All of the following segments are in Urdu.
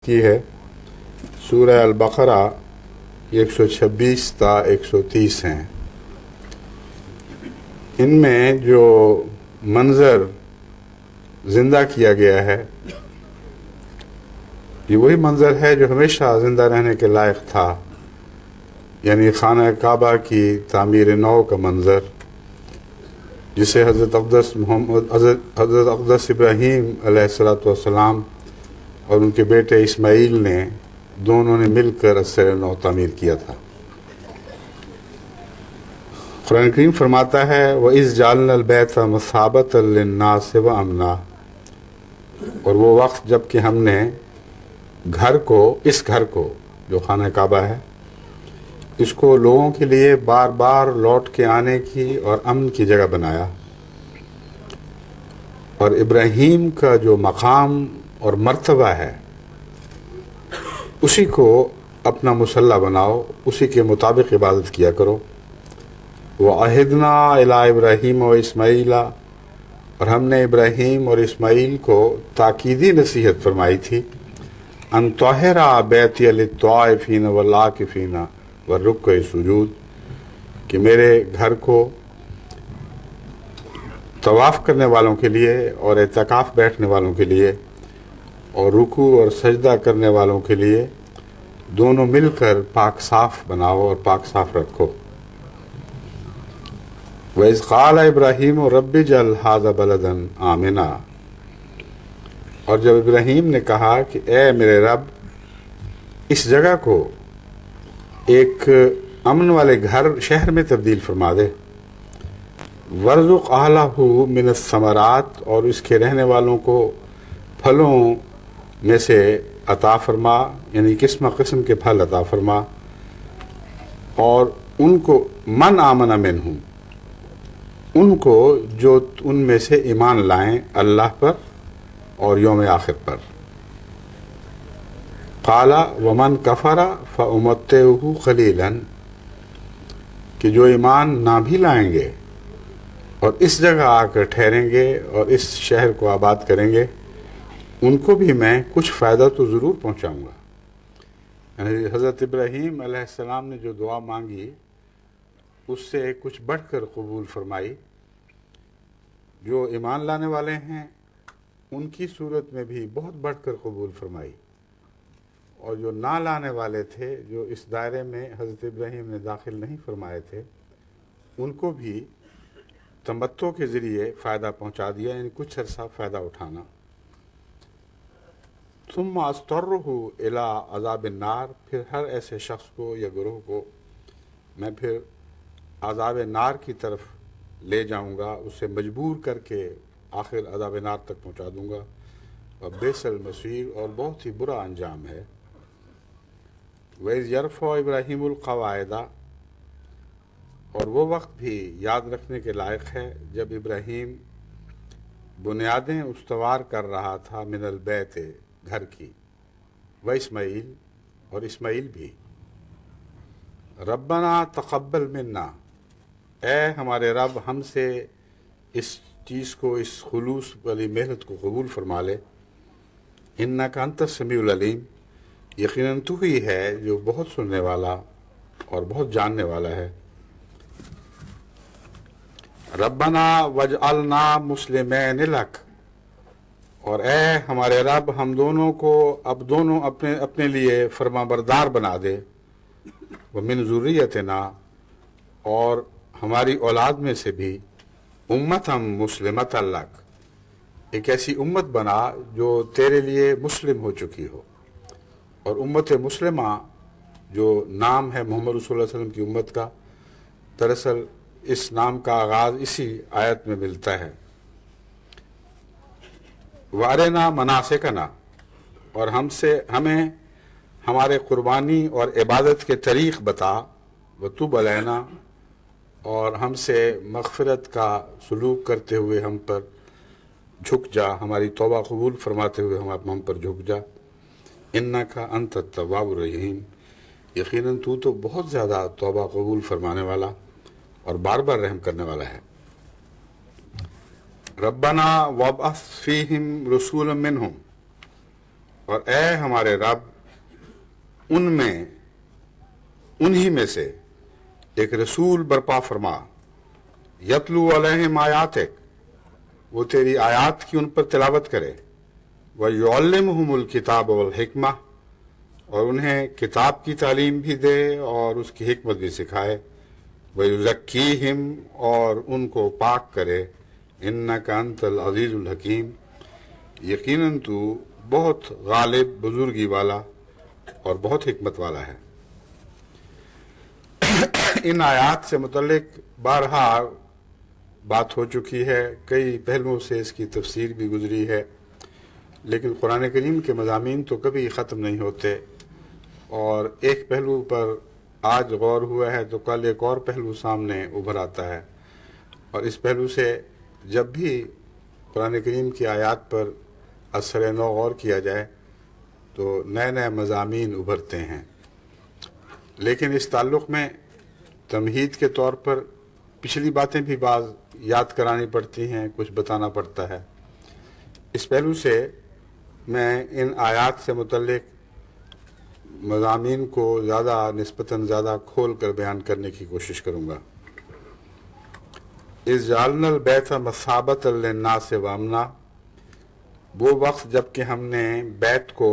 کی ہے سورہ البقرہ 126 تا 130 ہیں۔ ان میں جو منظر زندہ کیا گیا ہے یہ وہی منظر ہے جو ہمیشہ زندہ رہنے کے لائق تھا، یعنی خانہ کعبہ کی تعمیر نو کا منظر، جسے حضرت اقدس ابراہیم علیہ السلام اور ان کے بیٹے اسماعیل نے دونوں نے مل کر اثر نو تعمیر کیا تھا۔ قرآن کریم فرماتا ہے وَإِذْ جَعَلْنَا الْبَيْتَ مَثَابَةً لِلنَّاسِ وَأَمْنًا، اور وہ وقت جب کہ ہم نے اس گھر کو جو خانہ کعبہ ہے اس کو لوگوں کے لیے بار بار لوٹ کے آنے کی اور امن کی جگہ بنایا، اور ابراہیم کا جو مقام اور مرتبہ ہے اسی کو اپنا مصلی بناؤ، اسی کے مطابق عبادت کیا کرو۔ وَعَهِدْنَا إِلَىٰ إِبْرَاهِيمَ وَإِسْمَاعِيلَ، اور ہم نے ابراہیم اور اسماعیل کو تاکیدی نصیحت فرمائی تھی، أَن طَهِّرَ بَيْتِيَ لِلطَّائِفِينَ وَالْعَاكِفِينَ وَالرُّكَّعِ السُّجُودِ، کہ میرے گھر کو طواف کرنے والوں کے لیے اور اعتکاف بیٹھنے والوں کے لیے اور رکوع اور سجدہ کرنے والوں کے لیے دونوں مل کر پاک صاف بناؤ اور پاک صاف رکھو۔ وَإِذْ قَالَ إِبْرَاهِيمُ رَبِّ اجْعَلْ هَٰذَا بَلَدًا آمِنًا، اور جب ابراہیم نے کہا کہ اے میرے رب اس جگہ کو ایک امن والے شہر میں تبدیل فرما دے، وَارْزُقْ أَهْلَهُ مِنَ الثَّمَرَاتِ، اور اس کے رہنے والوں کو پھلوں میں سے عطا فرما، یعنی قسم قسم کے پھل عطا فرما، اور ان کو من آمن منہم، ان کو جو ان میں سے ایمان لائیں اللہ پر اور یوم آخر پر۔ قال ومن کفر فأمتعه قلیلا، کہ جو ایمان نہ بھی لائیں گے اور اس جگہ آ کر ٹھہریں گے اور اس شہر کو آباد کریں گے ان کو بھی میں کچھ فائدہ تو ضرور پہنچاؤں گا۔ یعنی حضرت ابراہیم علیہ السلام نے جو دعا مانگی اس سے کچھ بڑھ کر قبول فرمائی۔ جو ایمان لانے والے ہیں ان کی صورت میں بھی بہت بڑھ کر قبول فرمائی، اور جو نہ لانے والے تھے، جو اس دائرے میں حضرت ابراہیم نے داخل نہیں فرمائے تھے، ان کو بھی تمتع کے ذریعے فائدہ پہنچا دیا، یعنی کچھ عرصہ فائدہ اٹھانا۔ ثم اضطرہ الی عذاب النار، پھر ہر ایسے شخص کو یا گروہ کو میں پھر عذاب نار کی طرف لے جاؤں گا، اسے مجبور کر کے آخر عذاب نار تک پہنچا دوں گا، اور بئس المصیر، اور بہت ہی برا انجام ہے۔ وَإِذْ يَرْفَعُ إِبْرَاهِيمُ الْقَوَاعِدَ، اور وہ وقت بھی یاد رکھنے کے لائق ہے جب ابراہیم بنیادیں استوار کر رہا تھا من البیت، گھر کی، واسماعیل، اور اسماعیل بھی۔ ربنا تقبل منا، اے ہمارے رب ہم سے اس چیز کو، اس خلوص والی محنت کو قبول فرما لے، انک انت السمیع العلیم، یقیناً تو ہی ہے جو بہت سننے والا اور بہت جاننے والا ہے۔ ربنا واجعلنا مسلمین لک، اور اے ہمارے رب ہم دونوں کو اب دونوں اپنے لیے فرما بردار بنا دے، ومن ذریتنا، اور ہماری اولاد میں سے بھی، امتم مسلمۃ لک، ایک ایسی امت بنا جو تیرے لیے مسلم ہو چکی ہو۔ اور امت مسلمہ جو نام ہے محمد رسول اللہ علیہ وسلم کی امت کا، دراصل اس نام کا آغاز اسی آیت میں ملتا ہے۔ وارنا مناسکنا، اور ہمیں ہمارے قربانی اور عبادت کے طریق بتا، وتوب علینا، اور ہم سے مغفرت کا سلوک کرتے ہوئے ہم پر جھک جا، ہماری توبہ قبول فرماتے ہوئے ہم پر جھک جا، انکا انت التواب الرحیم، یقیناً تو بہت زیادہ توبہ قبول فرمانے والا اور بار بار رحم کرنے والا ہے۔ ربنا وابعث فیہم رسولا منہم، اور اے ہمارے رب انہی میں سے ایک رسول برپا فرما، یتلو علیہم آیاتک، وہ تیری آیات کی ان پر تلاوت کرے، وَيُعَلِّمُهُمُ الْكِتَابَ وَالْحِکْمَةَ، اور انہیں کتاب کی تعلیم بھی دے اور اس کی حکمت بھی سکھائے، وَيُزَكِّيهِمْ، اور ان کو پاک کرے، اِنَّكَ أَنْتَ الْعَزِيزُ الْحَكِيمُ، یقیناً تو بہت غالب، بزرگی والا اور بہت حکمت والا ہے۔ ان آیات سے متعلق بارہا بات ہو چکی ہے، کئی پہلوؤں سے اس کی تفسیر بھی گزری ہے، لیکن قرآن کریم کے مضامین تو کبھی ختم نہیں ہوتے، اور ایک پہلو پر آج غور ہوا ہے تو کل ایک اور پہلو سامنے ابھر آتا ہے، اور اس پہلو سے جب بھی قرآن کریم کی آیات پر اثر نو غور کیا جائے تو نئے نئے مضامین ابھرتے ہیں۔ لیکن اس تعلق میں تمہید کے طور پر پچھلی باتیں بھی بعض یاد کرانی پڑتی ہیں، کچھ بتانا پڑتا ہے۔ اس پہلو سے میں ان آیات سے متعلق مضامین کو نسبتاً زیادہ کھول کر بیان کرنے کی کوشش کروں گا۔ اذ جعلنا البیت مثابۃ للناس وامنا، وہ وقت جب کہ ہم نے بیت کو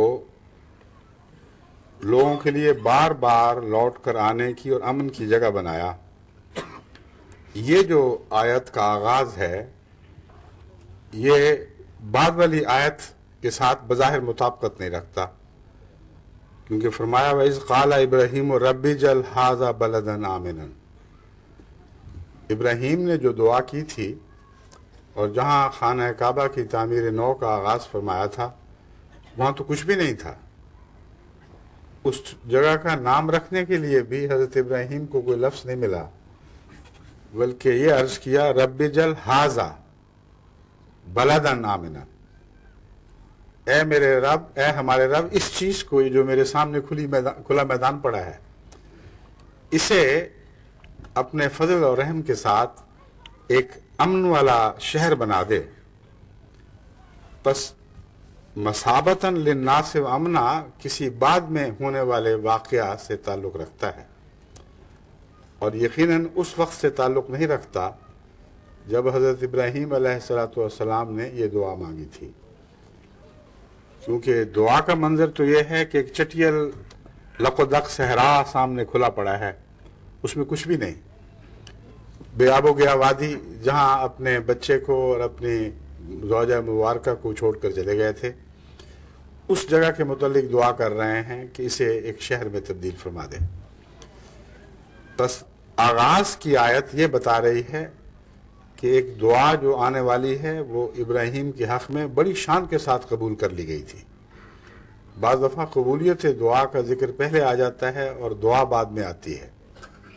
لوگوں کے لیے بار بار لوٹ کر آنے کی اور امن کی جگہ بنایا۔ یہ جو آیت کا آغاز ہے یہ بعد والی آیت کے ساتھ بظاہر مطابقت نہیں رکھتا، کیونکہ فرمایا وَإِذْ قَالَ إِبْرَاهِيمُ رَبِّ اجْعَلْ هَٰذَا بَلَدًا آمِنًا، ابراہیم نے جو دعا کی تھی اور جہاں خانہ کعبہ کی تعمیر نو کا آغاز فرمایا تھا وہاں تو کچھ بھی نہیں تھا، اس جگہ کا نام رکھنے کے لیے بھی حضرت ابراہیم کو کوئی لفظ نہیں ملا، بلکہ یہ عرض کیا رب اجعل ھذا بلدا آمنا، اے میرے رب، اے ہمارے رب، اس چیز کو جو میرے سامنے کھلا میدان پڑا ہے اسے اپنے فضل اور رحم کے ساتھ ایک امن والا شہر بنا دے۔ پس مثابتاً للناس و امنا کسی بعد میں ہونے والے واقعہ سے تعلق رکھتا ہے، اور یقیناً اس وقت سے تعلق نہیں رکھتا جب حضرت ابراہیم علیہ السلام نے یہ دعا مانگی تھی، کیونکہ دعا کا منظر تو یہ ہے کہ ایک چٹیل لق و دق صحرا سامنے کھلا پڑا ہے، اس میں کچھ بھی نہیں، بے آب و گیا وادی، جہاں اپنے بچے کو اور اپنی زوجہ مبارکہ کو چھوڑ کر چلے گئے تھے، اس جگہ کے متعلق دعا کر رہے ہیں کہ اسے ایک شہر میں تبدیل فرما دے۔ بس آغاز کی آیت یہ بتا رہی ہے کہ ایک دعا جو آنے والی ہے وہ ابراہیم کے حق میں بڑی شان کے ساتھ قبول کر لی گئی تھی۔ بعض دفعہ قبولیت دعا کا ذکر پہلے آ جاتا ہے اور دعا بعد میں آتی ہے،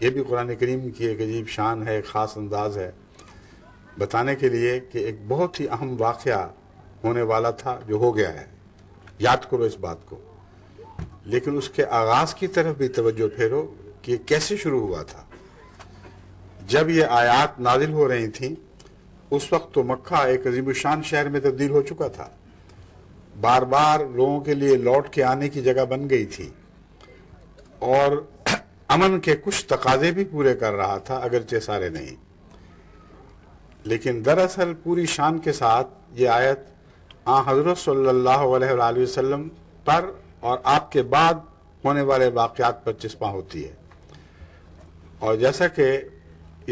یہ بھی قرآن کریم کی ایک عجیب شان ہے، ایک خاص انداز ہے بتانے کے لیے کہ ایک بہت ہی اہم واقعہ ہونے والا تھا جو ہو گیا ہے، یاد کرو اس بات کو، لیکن اس کے آغاز کی طرف بھی توجہ پھیرو کہ کیسے شروع ہوا تھا۔ جب یہ آیات نازل ہو رہی تھیں اس وقت تو مکہ ایک عظیم الشان شہر میں تبدیل ہو چکا تھا، بار بار لوگوں کے لیے لوٹ کے آنے کی جگہ بن گئی تھی، اور امن کے کچھ تقاضے بھی پورے کر رہا تھا، اگرچہ سارے نہیں، لیکن دراصل پوری شان کے ساتھ یہ آیت حضرت صلی اللہ علیہ وآلہ وسلم پر اور آپ کے بعد ہونے والے واقعات پر چسپاں ہوتی ہے۔ اور جیسا کہ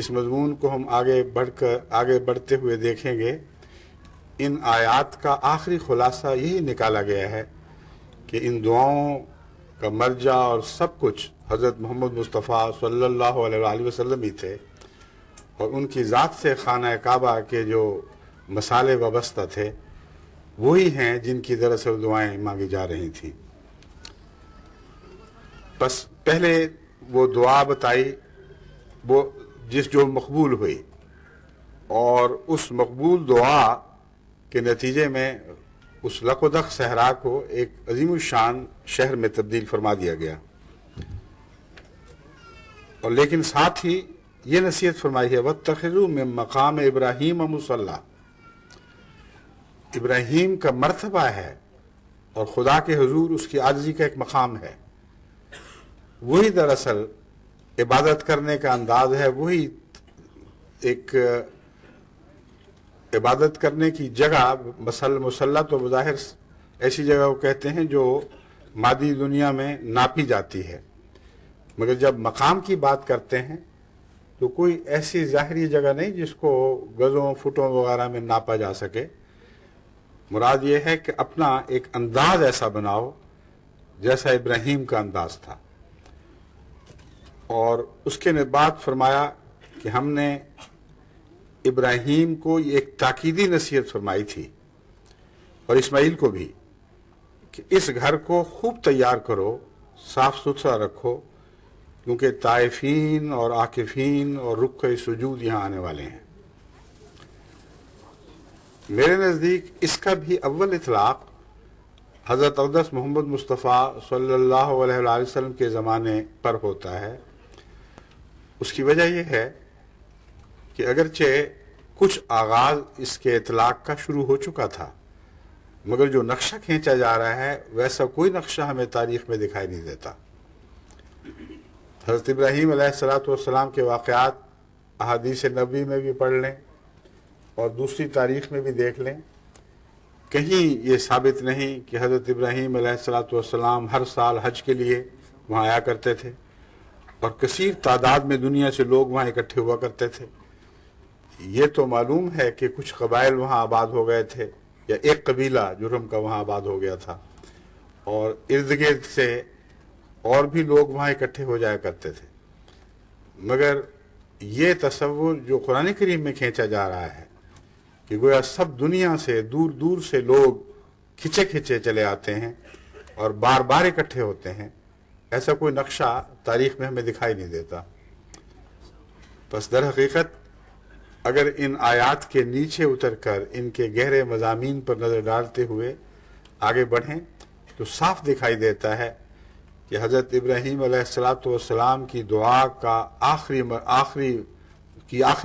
اس مضمون کو ہم آگے بڑھتے ہوئے دیکھیں گے، ان آیات کا آخری خلاصہ یہی نکالا گیا ہے کہ ان دعاؤں کا مرجع اور سب کچھ حضرت محمد مصطفیٰ صلی اللہ علیہ وآلہ وسلم ہی تھے، اور ان کی ذات سے خانہ کعبہ کے جو مسالے وابستہ تھے وہی ہیں جن کی دراصل دعائیں مانگی جا رہی تھیں۔ بس پہلے وہ دعا بتائی وہ جو مقبول ہوئی، اور اس مقبول دعا کے نتیجے میں اس لق و دق صحرا کو ایک عظیم الشان شہر میں تبدیل فرما دیا گیا، اور لیکن ساتھ ہی یہ نصیحت فرمائی ہے وَاتَّخِذُوا مِن مَقَامِ إِبْرَاهِيمَ مُصَلًّى، ابراہیم کا مرتبہ ہے اور خدا کے حضور اس کی عاجزی کا ایک مقام ہے، وہی دراصل عبادت کرنے کا انداز ہے، وہی ایک عبادت کرنے کی جگہ. مصلی تو بظاہر ایسی جگہ کو کہتے ہیں جو مادی دنیا میں ناپی جاتی ہے، مگر جب مقام کی بات کرتے ہیں تو کوئی ایسی ظاہری جگہ نہیں جس کو گزوں فٹوں وغیرہ میں ناپا جا سکے. مراد یہ ہے کہ اپنا ایک انداز ایسا بناؤ جیسا ابراہیم کا انداز تھا. اور اس کے بعد فرمایا کہ ہم نے ابراہیم کو ایک تاکیدی نصیحت فرمائی تھی، اور اسماعیل کو بھی، کہ اس گھر کو خوب تیار کرو، صاف ستھرا رکھو، کیونکہ طائفین اور عاکفین اور رکع سجود یہاں آنے والے ہیں. میرے نزدیک اس کا بھی اول اطلاق حضرت اقدس محمد مصطفیٰ صلی اللہ علیہ وآلہ وسلم کے زمانے پر ہوتا ہے. اس کی وجہ یہ ہے کہ اگرچہ کچھ آغاز اس کے اطلاق کا شروع ہو چکا تھا، مگر جو نقشہ کھینچا جا رہا ہے ویسا کوئی نقشہ ہمیں تاریخ میں دکھائی نہیں دیتا. حضرت ابراہیم علیہ السلام کے واقعات احادیث نبوی میں بھی پڑھ لیں اور دوسری تاریخ میں بھی دیکھ لیں، کہیں یہ ثابت نہیں کہ حضرت ابراہیم علیہ السلام ہر سال حج کے لیے وہاں آیا کرتے تھے اور کثیر تعداد میں دنیا سے لوگ وہاں اکٹھے ہوا کرتے تھے. یہ تو معلوم ہے کہ کچھ قبائل وہاں آباد ہو گئے تھے، یا ایک قبیلہ جرہم کا وہاں آباد ہو گیا تھا، اور ارد گرد سے اور بھی لوگ وہاں اکٹھے ہو جایا کرتے تھے. مگر یہ تصور جو قرآن کریم میں کھینچا جا رہا ہے کہ گویا سب دنیا سے دور دور سے لوگ کھچے کھچے چلے آتے ہیں اور بار بار اکٹھے ہوتے ہیں، ایسا کوئی نقشہ تاریخ میں ہمیں دکھائی نہیں دیتا. پس در حقیقت اگر ان آیات کے نیچے اتر کر ان کے گہرے مضامین پر نظر ڈالتے ہوئے آگے بڑھیں تو صاف دکھائی دیتا ہے کہ حضرت ابراہیم علیہ السلام کی دعا کا آخری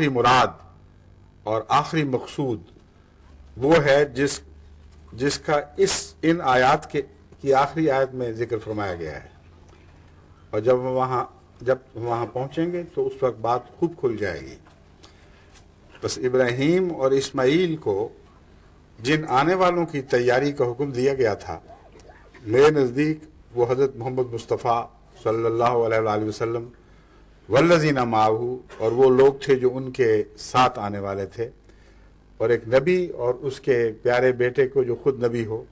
مراد اور آخری مقصود وہ ہے جس کا ان آیات کی آخری آیت میں ذکر فرمایا گیا ہے. اور جب وہاں پہنچیں گے تو اس وقت بات خوب کھل جائے گی. بس ابراہیم اور اسماعیل کو جن آنے والوں کی تیاری کا حکم دیا گیا تھا، میرے نزدیک وہ حضرت محمد مصطفیٰ صلی اللہ علیہ وآلہ وسلم والذین معہ، اور وہ لوگ تھے جو ان کے ساتھ آنے والے تھے. اور ایک نبی اور اس کے پیارے بیٹے کو جو خود نبی ہو،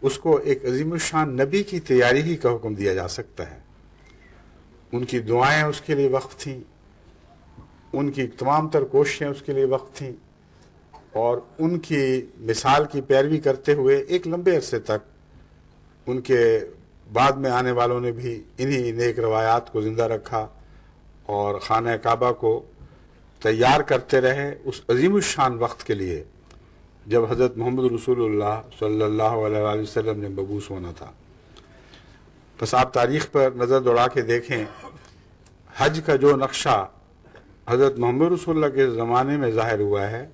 اس کو ایک عظیم الشان نبی کی تیاری ہی کا حکم دیا جا سکتا ہے. ان کی دعائیں اس کے لیے وقف تھیں، ان کی تمام تر کوششیں اس کے لیے وقف تھیں، اور ان کی مثال کی پیروی کرتے ہوئے ایک لمبے عرصے تک ان کے بعد میں آنے والوں نے بھی انہی نیک روایات کو زندہ رکھا اور خانہ کعبہ کو تیار کرتے رہے اس عظیم الشان وقت کے لیے جب حضرت محمد رسول اللہ صلی اللہ علیہ وآلہ وسلم نے مبعوث ہونا تھا. بس آپ تاریخ پر نظر دوڑا کے دیکھیں، حج کا جو نقشہ حضرت محمد رسول اللہ کے زمانے میں ظاہر ہوا ہے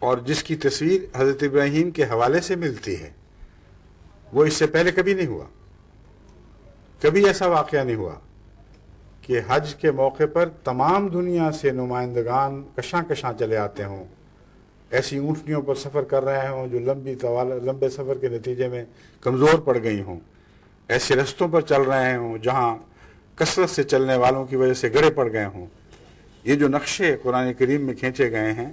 اور جس کی تصویر حضرت ابراہیم کے حوالے سے ملتی ہے، وہ اس سے پہلے کبھی نہیں ہوا. کبھی ایسا واقعہ نہیں ہوا کہ حج کے موقع پر تمام دنیا سے نمائندگان کشاں چلے آتے ہوں، ایسی اونٹنیوں پر سفر کر رہے ہوں جو لمبے سفر کے نتیجے میں کمزور پڑ گئی ہوں، ایسے رستوں پر چل رہے ہوں جہاں کثرت سے چلنے والوں کی وجہ سے گڑھے پڑ گئے ہوں. یہ جو نقشے قرآن کریم میں کھینچے گئے ہیں،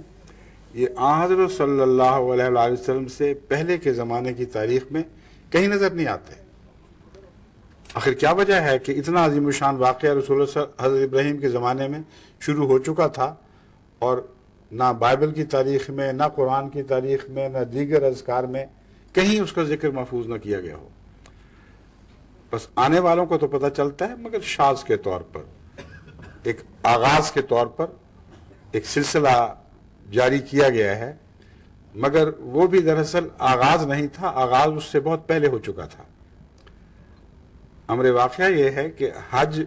یہ حضرت صلی اللہ علیہ وآلہ وسلم سے پہلے کے زمانے کی تاریخ میں کہیں نظر نہیں آتے. آخر کیا وجہ ہے کہ اتنا عظیم الشان واقعہ رسول اللہ حضرت ابراہیم کے زمانے میں شروع ہو چکا تھا اور نہ بائبل کی تاریخ میں، نہ قرآن کی تاریخ میں، نہ دیگر اذکار میں کہیں اس کا ذکر محفوظ نہ کیا گیا ہو؟ بس آنے والوں کو تو پتہ چلتا ہے، مگر شاذ کے طور پر، ایک آغاز کے طور پر ایک سلسلہ جاری کیا گیا ہے، مگر وہ بھی دراصل آغاز نہیں تھا، آغاز اس سے بہت پہلے ہو چکا تھا. امر واقعہ یہ ہے کہ حج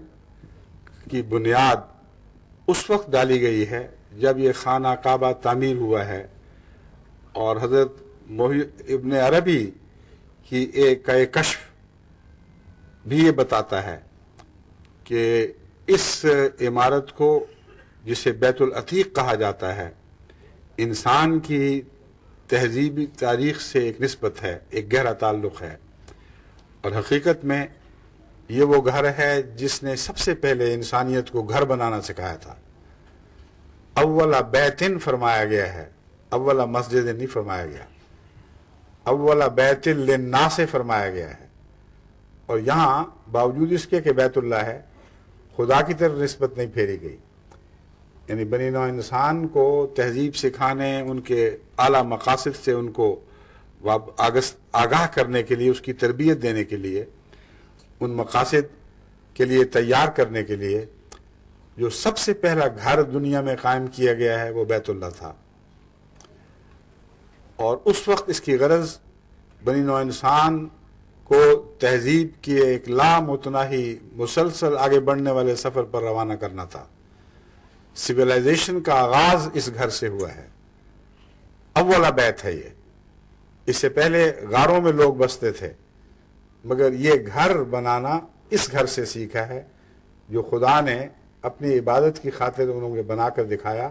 کی بنیاد اس وقت ڈالی گئی ہے جب یہ خانہ کعبہ تعمیر ہوا ہے، اور حضرت ابن عربی کی ایک کشف بھی یہ بتاتا ہے کہ اس عمارت کو، جسے بیت العتیق کہا جاتا ہے، انسان کی تہذیبی تاریخ سے ایک نسبت ہے، ایک گہرا تعلق ہے، اور حقیقت میں یہ وہ گھر ہے جس نے سب سے پہلے انسانیت کو گھر بنانا سکھایا تھا۔ اولا بیتن فرمایا گیا ہے، اولا مسجد نہیں فرمایا گیا، اولا بیت للناس فرمایا گیا ہے، اور یہاں باوجود اس کے کہ بیت اللہ ہے، خدا کی طرف نسبت نہیں پھیری گئی، یعنی بنی نوع انسان کو تہذیب سکھانے، ان کے اعلیٰ مقاصد سے ان کو آگاہ کرنے کے لیے، اس کی تربیت دینے کے لیے، ان مقاصد کے لیے تیار کرنے کے لیے جو سب سے پہلا گھر دنیا میں قائم کیا گیا ہے وہ بیت اللہ تھا۔ اور اس وقت اس کی غرض بنی نوع انسان کو تہذیب کی ایک لامتناہی مسلسل آگے بڑھنے والے سفر پر روانہ کرنا تھا۔ سویلائزیشن کا آغاز اس گھر سے ہوا ہے، اولا بیت ہے یہ۔ اس سے پہلے غاروں میں لوگ بستے تھے، مگر یہ گھر بنانا اس گھر سے سیکھا ہے جو خدا نے اپنی عبادت کی خاطر انہوں نے بنا کر دکھایا،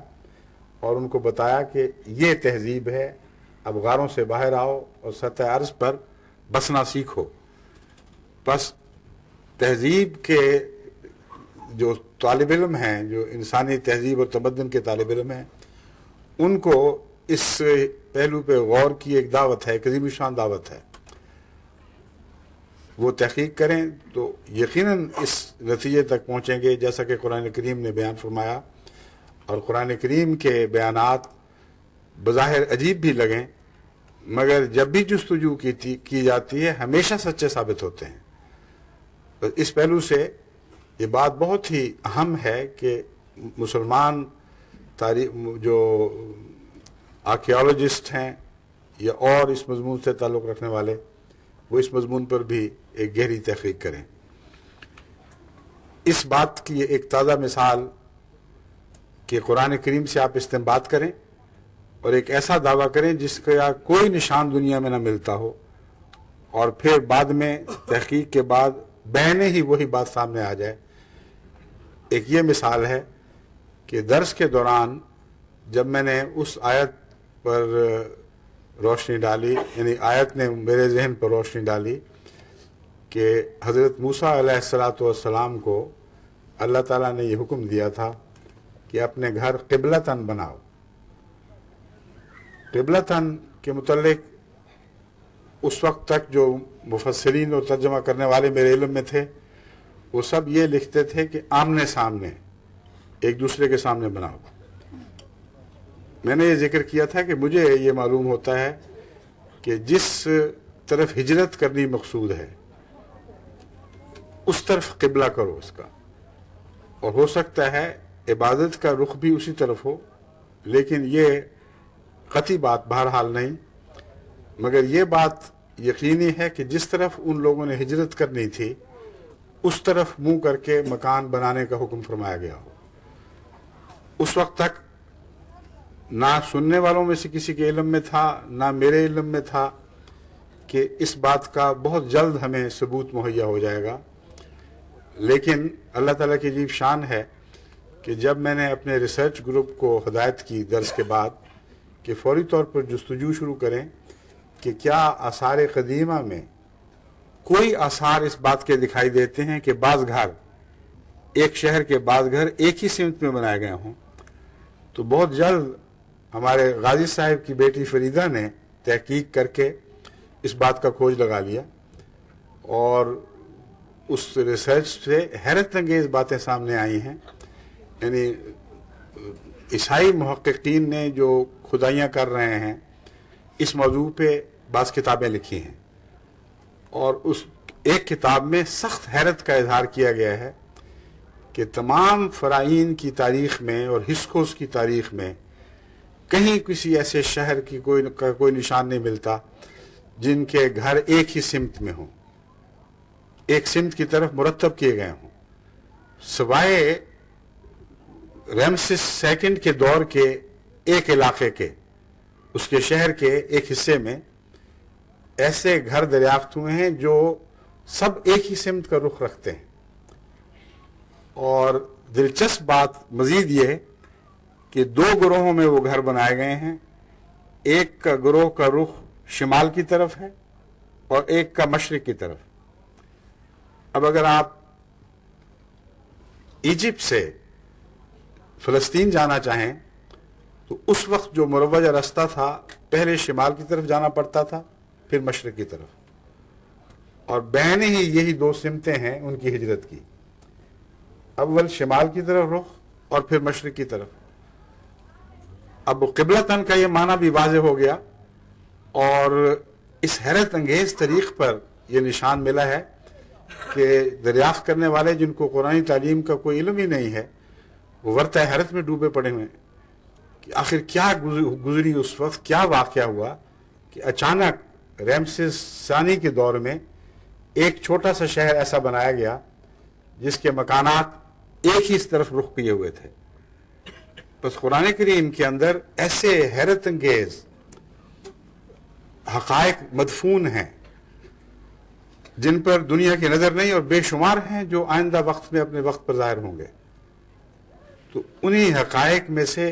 اور ان کو بتایا کہ یہ تہذیب ہے، اب غاروں سے باہر آؤ اور سطح عرض پر بسنا سیکھو۔ بس تہذیب کے جو طالب علم ہیں، جو انسانی تہذیب اور تمدن کے طالب علم ہیں، ان کو اس پہلو پہ غور کی ایک دعوت ہے، ایک عظیم شان دعوت ہے۔ وہ تحقیق کریں تو یقیناً اس نتیجے تک پہنچیں گے جیسا کہ قرآن کریم نے بیان فرمایا، اور قرآن کریم کے بیانات بظاہر عجیب بھی لگیں، مگر جب بھی جستجو کی جاتی ہے ہمیشہ سچے ثابت ہوتے ہیں۔ اس پہلو سے یہ بات بہت ہی اہم ہے کہ مسلمان تاریخ جو آرکیالوجسٹ ہیں یا اور اس مضمون سے تعلق رکھنے والے، وہ اس مضمون پر بھی ایک گہری تحقیق کریں۔ اس بات کی ایک تازہ مثال کہ قرآن کریم سے آپ استنباط کریں اور ایک ایسا دعویٰ کریں جس کا کوئی نشان دنیا میں نہ ملتا ہو، اور پھر بعد میں تحقیق کے بعد بہنے ہی وہی بات سامنے آ جائے۔ ایک یہ مثال ہے کہ درس کے دوران جب میں نے اس آیت پر روشنی ڈالی، یعنی آیت نے میرے ذہن پر روشنی ڈالی کہ حضرت موسیٰ علیہ السلام کو اللہ تعالیٰ نے یہ حکم دیا تھا کہ اپنے گھر قبلتاً بناؤ۔ قبلتاً کے متعلق اس وقت تک جو مفسرین اور ترجمہ کرنے والے میرے علم میں تھے، وہ سب یہ لکھتے تھے کہ آمنے سامنے، ایک دوسرے کے سامنے بناؤ۔ میں نے یہ ذکر کیا تھا کہ مجھے یہ معلوم ہوتا ہے کہ جس طرف ہجرت کرنی مقصود ہے اس طرف قبلہ کرو اس کا، اور ہو سکتا ہے عبادت کا رخ بھی اسی طرف ہو، لیکن یہ قطعی بات بہرحال نہیں، مگر یہ بات یقینی ہے کہ جس طرف ان لوگوں نے ہجرت کرنی تھی اس طرف منہ کر کے مکان بنانے کا حکم فرمایا گیا ہو۔ اس وقت تک نہ سننے والوں میں سے کسی کے علم میں تھا، نہ میرے علم میں تھا کہ اس بات کا بہت جلد ہمیں ثبوت مہیا ہو جائے گا، لیکن اللہ تعالیٰ کی عجیب شان ہے کہ جب میں نے اپنے ریسرچ گروپ کو ہدایت کی درس کے بعد کہ فوری طور پر جستجو شروع کریں کہ کیا آثار قدیمہ میں کوئی آثار اس بات کے دکھائی دیتے ہیں کہ بعض گھر، ایک شہر کے بعض گھر ایک ہی سمت میں بنائے گئے ہوں، تو بہت جلد ہمارے غازی صاحب کی بیٹی فریدہ نے تحقیق کر کے اس بات کا کھوج لگا لیا، اور اس ریسرچ سے حیرت انگیز باتیں سامنے آئی ہیں۔ یعنی عیسائی محققین نے جو کھدائیاں کر رہے ہیں اس موضوع پہ بعض کتابیں لکھی ہیں، اور اس ایک کتاب میں سخت حیرت کا اظہار کیا گیا ہے کہ تمام فرعین کی تاریخ میں اور ہسکوس کی تاریخ میں کہیں کسی ایسے شہر کی کوئی نشان نہیں ملتا جن کے گھر ایک ہی سمت میں ہوں، ایک سمت کی طرف مرتب کیے گئے ہوں، سوائے ریمسس سیکنڈ کے دور کے ایک علاقے کے، اس کے شہر کے ایک حصے میں ایسے گھر دریافت ہوئے ہیں جو سب ایک ہی سمت کا رخ رکھتے ہیں. اور دلچسپ بات مزید یہ کہ 2 گروہوں میں وہ گھر بنائے گئے ہیں. ایک کا گروہ کا رخ شمال کی طرف ہے اور ایک کا مشرق کی طرف. اب اگر آپ ایجپٹ سے فلسطین جانا چاہیں تو اس وقت جو مروجہ راستہ تھا پہلے شمال کی طرف جانا پڑتا تھا پھر مشرق کی طرف, اور بین ہی یہی 2 سمتیں ہیں ان کی ہجرت کی, اول شمال کی طرف رخ اور پھر مشرق کی طرف. اب قبلتاً کا یہ معنی بھی واضح ہو گیا, اور اس حیرت انگیز طریق پر یہ نشان ملا ہے کہ دریافت کرنے والے جن کو قرآنی تعلیم کا کوئی علم ہی نہیں ہے وہ ورطہ حیرت میں ڈوبے پڑے ہوئے کہ آخر کیا گزری اس وقت, کیا واقعہ ہوا کہ اچانک رمسیس ثانی کے دور میں ایک چھوٹا سا شہر ایسا بنایا گیا جس کے مکانات ایک ہی اس طرف رخ کیے ہوئے تھے. بس قرآن کریم کے اندر ایسے حیرت انگیز حقائق مدفون ہیں جن پر دنیا کی نظر نہیں, اور بے شمار ہیں جو آئندہ وقت میں اپنے وقت پر ظاہر ہوں گے. تو انہی حقائق میں سے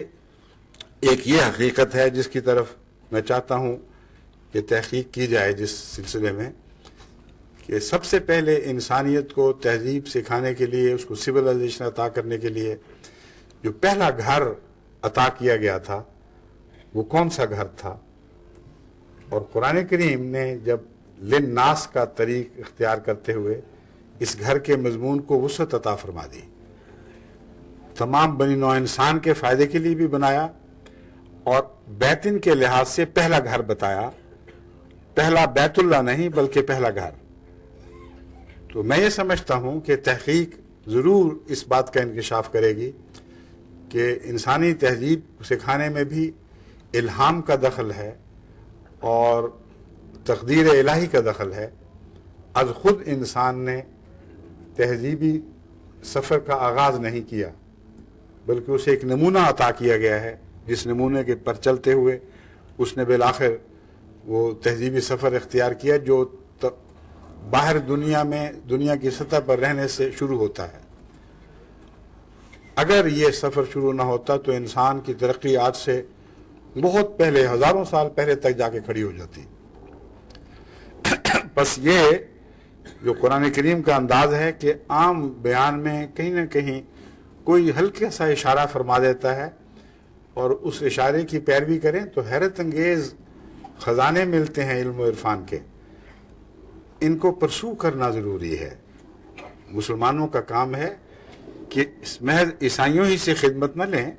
ایک یہ حقیقت ہے جس کی طرف میں چاہتا ہوں کہ تحقیق کی جائے, جس سلسلے میں کہ سب سے پہلے انسانیت کو تہذیب سکھانے کے لیے, اس کو سویلائزیشن عطا کرنے کے لیے جو پہلا گھر عطا کیا گیا تھا وہ کون سا گھر تھا. اور قرآن کریم نے جب للناس کا طریق اختیار کرتے ہوئے اس گھر کے مضمون کو وسعت عطا فرما دی, تمام بنی نوع انسان کے فائدے کے لیے بھی بنایا, اور بیتن کے لحاظ سے پہلا گھر بتایا, پہلا بیت اللہ نہیں بلکہ پہلا گھر. تو میں یہ سمجھتا ہوں کہ تحقیق ضرور اس بات کا انکشاف کرے گی کہ انسانی تہذیب سکھانے میں بھی الہام کا دخل ہے اور تقدیر الہی کا دخل ہے. از خود انسان نے تہذیبی سفر کا آغاز نہیں کیا بلکہ اسے ایک نمونہ عطا کیا گیا ہے, جس نمونے کے پر چلتے ہوئے اس نے بالآخر وہ تہذیبی سفر اختیار کیا جو باہر دنیا میں دنیا کی سطح پر رہنے سے شروع ہوتا ہے. اگر یہ سفر شروع نہ ہوتا تو انسان کی ترقی آج سے بہت پہلے, ہزاروں سال پہلے تک جا کے کھڑی ہو جاتی. بس یہ جو قرآن کریم کا انداز ہے کہ عام بیان میں کہیں نہ کہیں کوئی ہلکا سا اشارہ فرما دیتا ہے اور اس اشارے کی پیروی کریں تو حیرت انگیز خزانے ملتے ہیں علم و عرفان کے. ان کو پرسو کرنا ضروری ہے. مسلمانوں کا کام ہے کہ محض عیسائیوں ہی سے خدمت نہ لیں,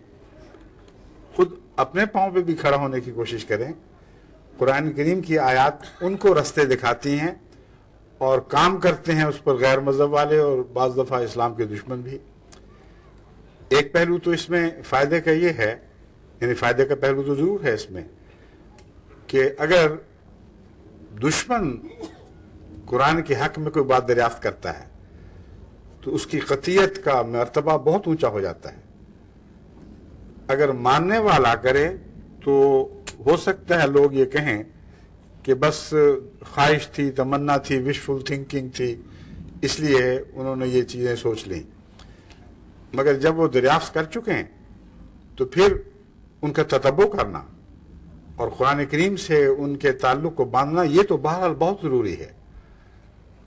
خود اپنے پاؤں پہ بھی کھڑا ہونے کی کوشش کریں. قرآن کریم کی آیات ان کو رستے دکھاتی ہیں اور کام کرتے ہیں اس پر غیر مذہب والے اور بعض دفعہ اسلام کے دشمن بھی. ایک پہلو تو اس میں فائدے کا یہ ہے, یعنی فائدے کا پہلو تو ضرور ہے اس میں, کہ اگر دشمن قرآن کے حق میں کوئی بات دریافت کرتا ہے تو اس کی قطعیت کا مرتبہ بہت اونچا ہو جاتا ہے. اگر ماننے والا کرے تو ہو سکتا ہے لوگ یہ کہیں کہ بس خواہش تھی, تمنا تھی, وشفل تھنکنگ تھی, اس لیے انہوں نے یہ چیزیں سوچ لیں. مگر جب وہ دریافت کر چکے ہیں تو پھر ان کا تتبع کرنا اور قرآن کریم سے ان کے تعلق کو باندھنا یہ تو بہرحال بہت ضروری ہے.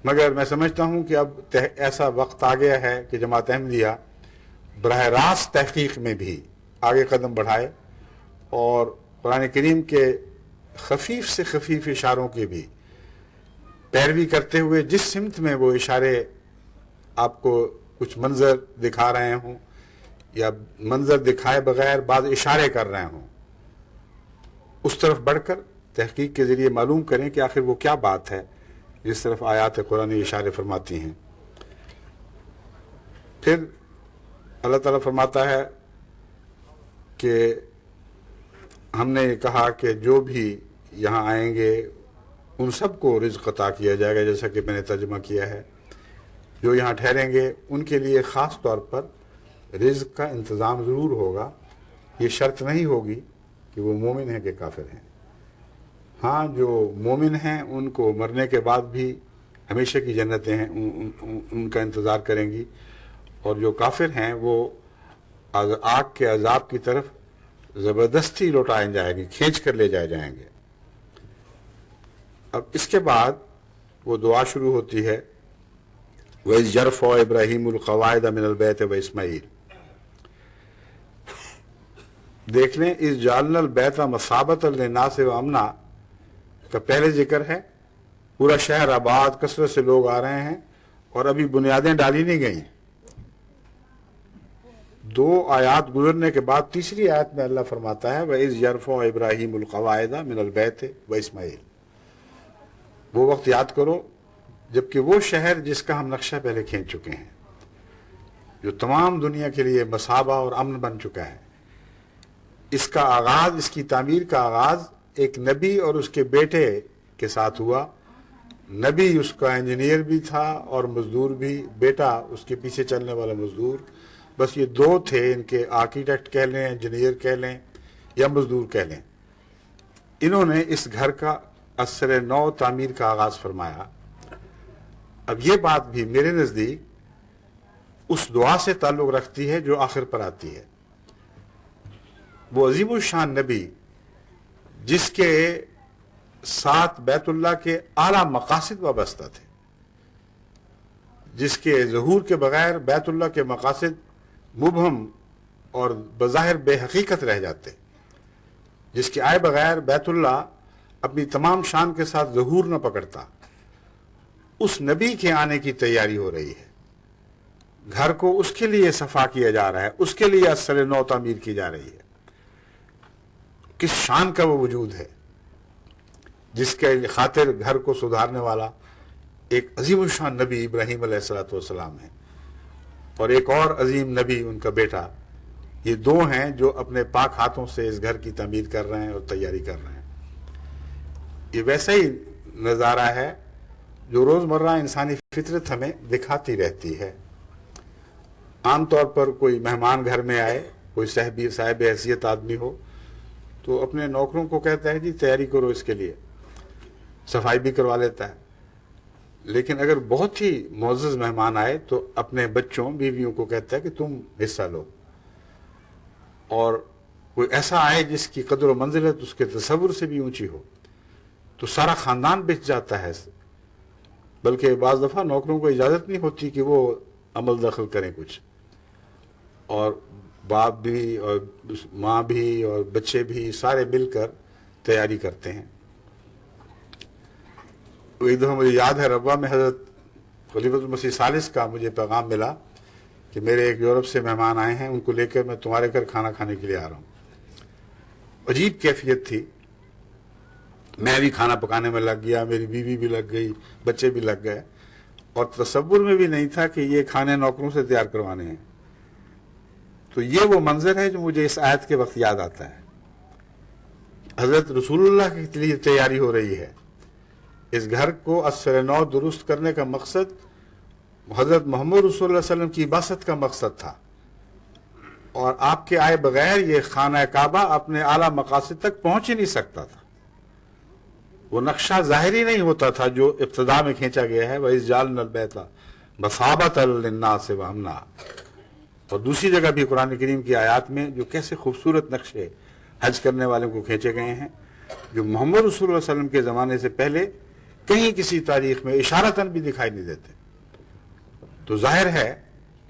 مگر میں سمجھتا ہوں کہ اب ایسا وقت آ گیا ہے کہ جماعت احمدیہ براہ راست تحقیق میں بھی آگے قدم بڑھائے اور قرآن کریم کے خفیف سے خفیف اشاروں کی بھی پیروی کرتے ہوئے جس سمت میں وہ اشارے آپ کو کچھ منظر دکھا رہے ہوں یا منظر دکھائے بغیر بعض اشارے کر رہے ہوں, اس طرف بڑھ کر تحقیق کے ذریعے معلوم کریں کہ آخر وہ کیا بات ہے جس طرف آیات قرآن اشارے فرماتی ہیں. پھر اللہ تعالیٰ فرماتا ہے کہ ہم نے کہا کہ جو بھی یہاں آئیں گے ان سب کو رزق عطا کیا جائے گا, جیسا کہ میں نے ترجمہ کیا ہے. جو یہاں ٹھہریں گے ان کے لیے خاص طور پر رزق کا انتظام ضرور ہوگا. یہ شرط نہیں ہوگی کہ وہ مومن ہیں کہ کافر ہیں. ہاں جو مومن ہیں ان کو مرنے کے بعد بھی ہمیشہ کی جنتیں ہیں، ان کا انتظار کریں گی، اور جو کافر ہیں وہ آگ کے عذاب کی طرف زبردستی لوٹائے جائیں گے، کھینچ کر لے جائے جائیں گے۔ اب اس کے بعد وہ دعا شروع ہوتی ہے، وَإِذْ يَرْفَعُ إِبْرَاهِيمُ الْقَوَاعِدَ مِنَ الْبَيْتِ وَإِسْمَاعِيلُ۔ دیکھ لیں، اِذْ جَعَلْنَا الْبَيْتَ مَثَابَةً لِلنَّاسِ وَأَمْنًا کا پہلے ذکر ہے، پورا شہر آباد، کثرت سے لوگ آ رہے ہیں اور ابھی بنیادیں ڈالی نہیں گئیں۔ 2 آیات گزرنے کے بعد تیسری آیت میں اللہ فرماتا ہے وَإِذْ يَرْفَعُ إِبْرَاهِيمُ الْقَوَاعِدَ مِنَ الْبَيْتِ وَإِسْمَاعِيلُ۔ وہ وقت یاد کرو جبکہ وہ شہر جس کا ہم نقشہ پہلے کھینچ چکے ہیں، جو تمام دنیا کے لیے مصابہ اور امن بن چکا ہے، اس کا آغاز، اس کی تعمیر کا آغاز ایک نبی اور اس کے بیٹے کے ساتھ ہوا۔ نبی اس کا انجینئر بھی تھا اور مزدور بھی، بیٹا اس کے پیچھے چلنے والا مزدور، بس یہ 2 تھے، ان کے آرکیٹیکٹ کہہ لیں، انجینئر کہہ لیں یا مزدور کہہ لیں۔ انہوں نے اس گھر کا اثر نو تعمیر کا آغاز فرمایا۔ اب یہ بات بھی میرے نزدیک اس دعا سے تعلق رکھتی ہے جو آخر پر آتی ہے۔ وہ عظیم الشان نبی جس کے ساتھ بیت اللہ کے اعلیٰ مقاصد وابستہ تھے، جس کے ظہور کے بغیر بیت اللہ کے مقاصد مبہم اور بظاہر بے حقیقت رہ جاتے، جس کے آئے بغیر بیت اللہ اپنی تمام شان کے ساتھ ظہور نہ پکڑتا، اس نبی کے آنے کی تیاری ہو رہی ہے۔ گھر کو اس کے لیے صفا کیا جا رہا ہے، اس کے لیے اثر نو تعمیر کی جا رہی ہے۔ کس شان کا وہ وجود ہے جس کے خاطر گھر کو سدھارنے والا ایک عظیم الشان نبی ابراہیم علیہ الصلوۃ والسلام ہے، اور ایک اور عظیم نبی ان کا بیٹا۔ یہ 2 ہیں جو اپنے پاک ہاتھوں سے اس گھر کی تعمیر کر رہے ہیں اور تیاری کر رہے ہیں۔ یہ ویسا ہی نظارہ ہے جو روزمرہ انسانی فطرت ہمیں دکھاتی رہتی ہے۔ عام طور پر کوئی مہمان گھر میں آئے، کوئی صاحب حیثیت آدمی ہو تو اپنے نوکروں کو کہتا ہے جی تیاری کرو، اس کے لیے صفائی بھی کروا لیتا ہے۔ لیکن اگر بہت ہی معزز مہمان آئے تو اپنے بچوں بیویوں کو کہتا ہے کہ تم حصہ لو، اور کوئی ایسا آئے جس کی قدر و منزلت اس کے تصور سے بھی اونچی ہو تو سارا خاندان بچ جاتا ہے، بلکہ بعض دفعہ نوکروں کو اجازت نہیں ہوتی کہ وہ عمل دخل کریں کچھ، اور باپ بھی اور ماں بھی اور بچے بھی سارے مل کر تیاری کرتے ہیں۔ ایک دفعہ مجھے یاد ہے ربوہ میں حضرت خلیفۃ المسیح ثالث کا مجھے پیغام ملا کہ میرے ایک یورپ سے مہمان آئے ہیں، ان کو لے کر میں تمہارے گھر کھانا کھانے کے لیے آ رہا ہوں۔ عجیب کیفیت تھی، میں بھی کھانا پکانے میں لگ گیا، میری بیوی بھی لگ گئی، بچے بھی لگ گئے، اور تصور میں بھی نہیں تھا کہ یہ کھانے نوکروں سے تیار کروانے ہیں۔ تو یہ وہ منظر ہے جو مجھے اس آیت کے وقت یاد آتا ہے۔ حضرت رسول اللہ کے لیے تیاری ہو رہی ہے۔ اس گھر کو اثر نو درست کرنے کا مقصد حضرت محمد رسول اللہ علیہ وسلم کی بعثت کا مقصد تھا، اور آپ کے آئے بغیر یہ خانہ کعبہ اپنے اعلیٰ مقاصد تک پہنچ ہی نہیں سکتا تھا۔ وہ نقشہ ظاہری نہیں ہوتا تھا جو ابتدا میں کھینچا گیا ہے، وَإِذْ جَعَلْنَا الْبَيْتَ مَثَابَةً لِلنَّاسِ وَأَمْنًا، اور دوسری جگہ بھی قرآن کریم کی آیات میں جو کیسے خوبصورت نقشے حج کرنے والوں کو کھینچے گئے ہیں، جو محمد رسول اللہ علیہ وسلم کے زمانے سے پہلے کہیں کسی تاریخ میں اشارتاً بھی دکھائی نہیں دیتے۔ تو ظاہر ہے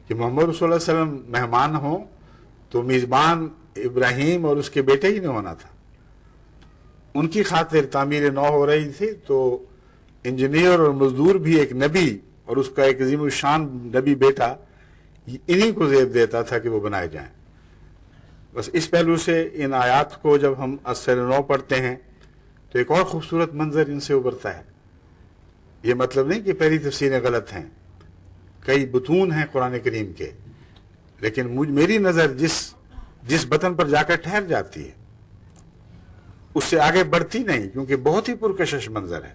کہ محمد رسول اللہ علیہ وسلم مہمان ہوں تو میزبان ابراہیم اور اس کے بیٹے ہی نے ہونا تھا۔ ان کی خاطر تعمیر نو ہو رہی تھی، تو انجینئر اور مزدور بھی ایک نبی اور اس کا ایک عظیم الشان نبی بیٹا انہی کو زیب دیتا تھا کہ وہ بنائے جائیں۔ بس اس پہلو سے ان آیات کو جب ہم اثر نو پڑھتے ہیں تو ایک اور خوبصورت منظر ان سے ابھرتا ہے۔ یہ مطلب نہیں کہ پہلی تفسیریں غلط ہیں، کئی بطون ہیں قرآن کریم کے، لیکن میری نظر جس بطن پر جا کر ٹھہر جاتی ہے اس سے آگے بڑھتی نہیں، کیونکہ بہت ہی پرکشش منظر ہے۔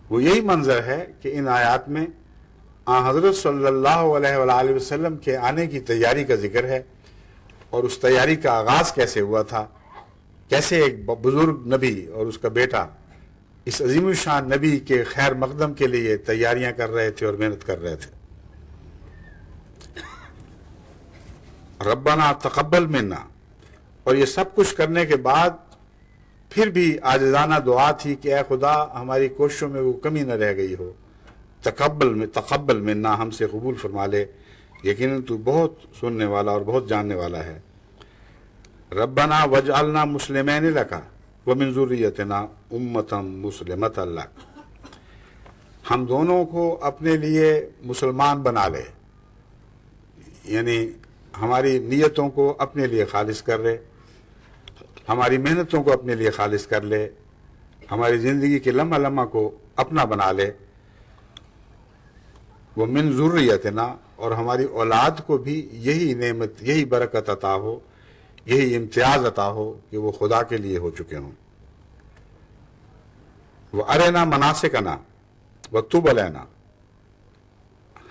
وہ یہی منظر ہے کہ ان آیات میں حضرت صلی اللہ علیہ وآلہ وسلم کے آنے کی تیاری کا ذکر ہے، اور اس تیاری کا آغاز کیسے ہوا تھا، کیسے ایک بزرگ نبی اور اس کا بیٹا اس عظیم الشان نبی کے خیر مقدم کے لیے تیاریاں کر رہے تھے اور محنت کر رہے تھے. ربنا تقبل منا، اور یہ سب کچھ کرنے کے بعد پھر بھی عاجزانہ دعا تھی کہ اے خدا ہماری کوششوں میں وہ کمی نہ رہ گئی ہو، تقبل منا، ہم سے قبول فرما لے، یقیناً تو بہت سننے والا اور بہت جاننے والا ہے. ربنا وجعلنا مسلمین لک ومن ذریتنا امۃ مسلمۃ لک، ہم دونوں کو اپنے لیے مسلمان بنا لے، یعنی ہماری نیتوں کو اپنے لیے خالص کر لے، ہماری محنتوں کو اپنے لیے خالص کر لے، ہماری زندگی کے لمحہ لمحہ کو اپنا بنا لے. وہ من ذریتنا، اور ہماری اولاد کو بھی یہی نعمت، یہی برکت عطا ہو، یہی امتیاز عطا ہو کہ وہ خدا کے لیے ہو چکے ہوں. وہ ارنا مناسکنا وتب علینا،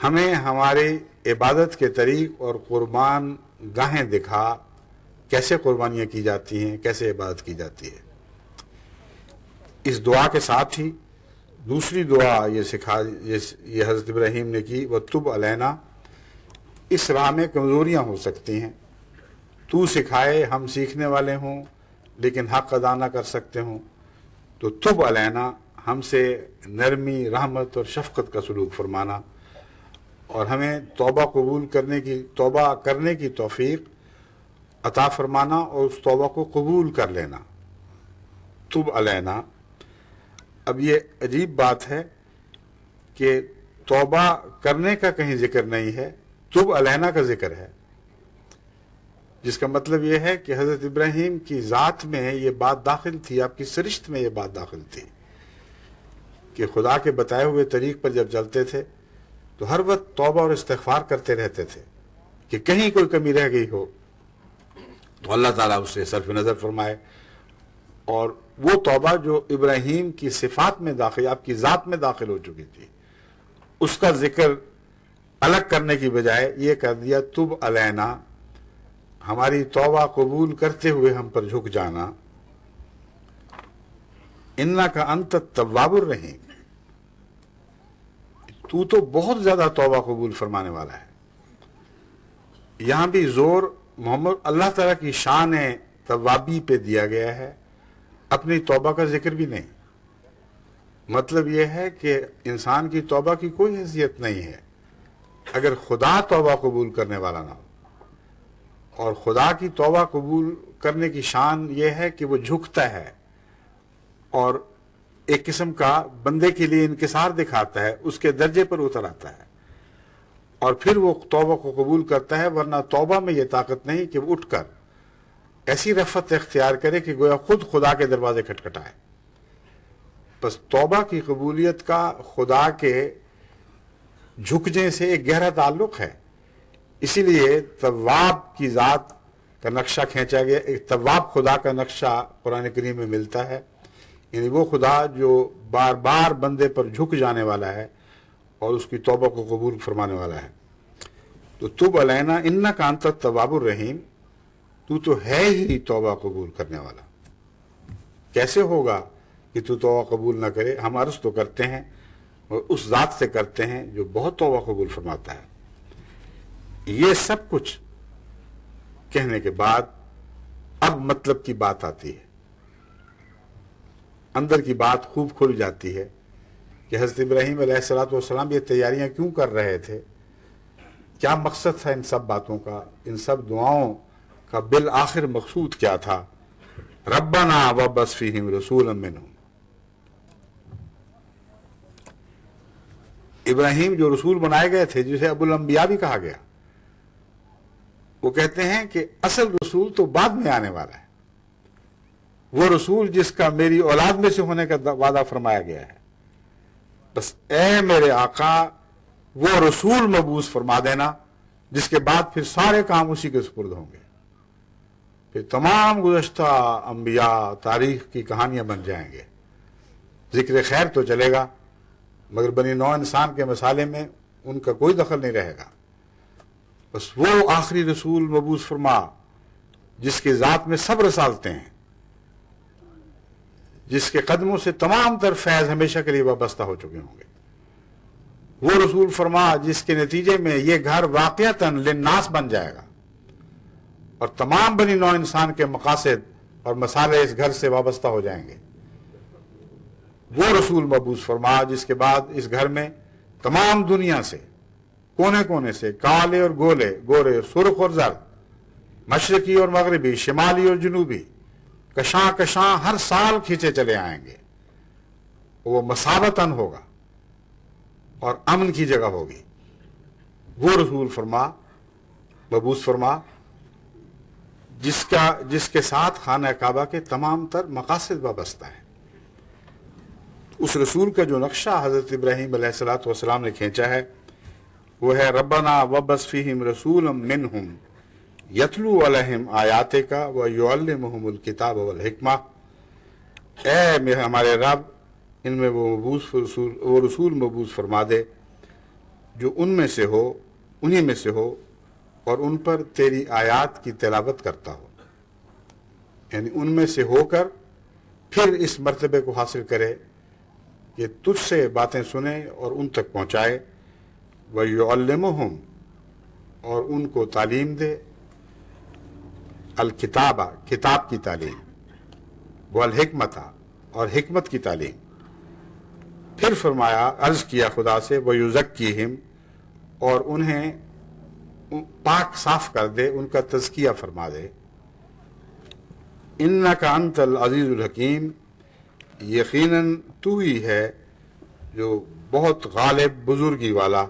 ہمیں ہمارے عبادت کے طریق اور قربان گاہیں دکھا، کیسے قربانیاں کی جاتی ہیں، کیسے عبادت کی جاتی ہے. اس دعا کے ساتھ ہی دوسری دعا یہ حضرت ابراہیم نے کی، وتب علینا، اس راہ میں کمزوریاں ہو سکتی ہیں، تو سکھائے ہم سیکھنے والے ہوں لیکن حق ادا نہ کر سکتے ہوں، تو تب علینا، ہم سے نرمی، رحمت اور شفقت کا سلوک فرمانا، اور ہمیں توبہ کرنے کی توفیق عطا فرمانا اور اس توبہ کو قبول کر لینا. تب علینا. اب یہ عجیب بات ہے کہ توبہ کرنے کا کہیں ذکر نہیں ہے، تب علینا کا ذکر ہے، جس کا مطلب یہ ہے کہ حضرت ابراہیم کی ذات میں یہ بات داخل تھی، آپ کی سرشت میں یہ بات داخل تھی کہ خدا کے بتائے ہوئے طریق پر جب چلتے تھے تو ہر وقت توبہ اور استغفار کرتے رہتے تھے کہ کہیں کوئی کمی رہ گئی ہو تو اللہ تعالیٰ اس سے صرف نظر فرمائے. اور وہ توبہ جو ابراہیم کی صفات میں داخل، آپ کی ذات میں داخل ہو چکی تھی، اس کا ذکر الگ کرنے کی بجائے یہ کر دیا تب علینا، ہماری توبہ قبول کرتے ہوئے ہم پر جھک جانا. انکا انت التواب الرحیم، تو بہت زیادہ توبہ قبول فرمانے والا ہے. یہاں بھی زور محمد اللہ تعالیٰ کی شان توابی پہ دیا گیا ہے، اپنی توبہ کا ذکر بھی نہیں. مطلب یہ ہے کہ انسان کی توبہ کی کوئی حیثیت نہیں ہے اگر خدا توبہ قبول کرنے والا نہ ہو. اور خدا کی توبہ قبول کرنے کی شان یہ ہے کہ وہ جھکتا ہے اور ایک قسم کا بندے کے لیے انکسار دکھاتا ہے، اس کے درجے پر اتر آتا ہے اور پھر وہ توبہ کو قبول کرتا ہے. ورنہ توبہ میں یہ طاقت نہیں کہ وہ اٹھ کر ایسی رفت اختیار کرے کہ گویا خود خدا کے دروازے کھٹکھٹائے. بس توبہ کی قبولیت کا خدا کے جھکنے سے ایک گہرا تعلق ہے. اسی لیے تواب کی ذات کا نقشہ کھینچا گیا. ایک تواب خدا کا نقشہ قرآن کریم میں ملتا ہے، یعنی وہ خدا جو بار بار بندے پر جھک جانے والا ہے اور اس کی توبہ کو قبول فرمانے والا ہے. تو تب علینا انکا انت التواب الرحیم، تو ہے ہی توبہ قبول کرنے والا. کیسے ہوگا کہ تو توبہ قبول نہ کرے؟ ہم عرض تو کرتے ہیں اور اس ذات سے کرتے ہیں جو بہت توبہ قبول فرماتا ہے. یہ سب کچھ کہنے کے بعد اب مطلب کی بات آتی ہے، اندر کی بات خوب کھل جاتی ہے کہ حضرت ابراہیم علیہ السلام یہ تیاریاں کیوں کر رہے تھے، کیا مقصد تھا ان سب باتوں کا، ان سب دعاؤں کا بالآخر مقصود کیا تھا. ربنا وابعث فیہم رسولا منہم، ابراہیم جو رسول بنائے گئے تھے جسے ابو الانبیاء بھی کہا گیا، وہ کہتے ہیں کہ اصل رسول تو بعد میں آنے والا ہے، وہ رسول جس کا میری اولاد میں سے ہونے کا وعدہ فرمایا گیا ہے. بس اے میرے آقا وہ رسول مبعوث فرما دینا جس کے بعد پھر سارے کام اسی کے سپرد ہوں گے، پھر تمام گزشتہ انبیاء تاریخ کی کہانیاں بن جائیں گے. ذکر خیر تو چلے گا مگر بنی نوع انسان کے مسالے میں ان کا کوئی دخل نہیں رہے گا. بس وہ آخری رسول مبعوث فرما جس کی ذات میں سب رسالتیں ہیں، جس کے قدموں سے تمام تر فیض ہمیشہ کے لیے وابستہ ہو چکے ہوں گے، وہ رسول فرما جس کے نتیجے میں یہ گھر واقعتاً للناس بن جائے گا اور تمام بنی نوع انسان کے مقاصد اور مسالے اس گھر سے وابستہ ہو جائیں گے، وہ رسول مبعوث فرما جس کے بعد اس گھر میں تمام دنیا سے کونے کونے سے کالے اور گورے، سرخ اور زرد، مشرقی اور مغربی، شمالی اور جنوبی، کشاں کشاں ہر سال کھینچے چلے آئیں گے، وہ مساوتاً ہوگا اور امن کی جگہ ہوگی، وہ رسول فرما مبعوث فرما جس کے ساتھ خانہ کعبہ کے تمام تر مقاصد وابستہ ہیں۔ اس رسول کا جو نقشہ حضرت ابراہیم علیہ الصلوۃ والسلام نے کھینچا ہے وہ ہے ربنا وبعث فیہم رسولا منہم یتلو علیہم آیاتک ویعلمہم الکتاب والحکمہ، اے ہمارے رب ان میں وہ رسول مبعوث فرما دے جو انہی میں سے ہو اور ان پر تیری آیات کی تلاوت کرتا ہو، یعنی ان میں سے ہو کر پھر اس مرتبے کو حاصل کرے کہ تجھ سے باتیں سنے اور ان تک پہنچائے، وَيُعَلِّمُهُمْ اور ان کو تعلیم دے، الکتابہ کتاب کی تعلیم، والحکمتہ اور حکمت کی تعلیم، پھر فرمایا عرض کیا خدا سے وَيُزَكِّيهِمْ اور انہیں پاک صاف کر دے، ان کا تزکیہ فرما دے، اِنَّكَ أَنْتَ الْعَزِيزُ الْحَكِيمُ یقیناً تو ہی ہے جو بہت غالب، بزرگی والا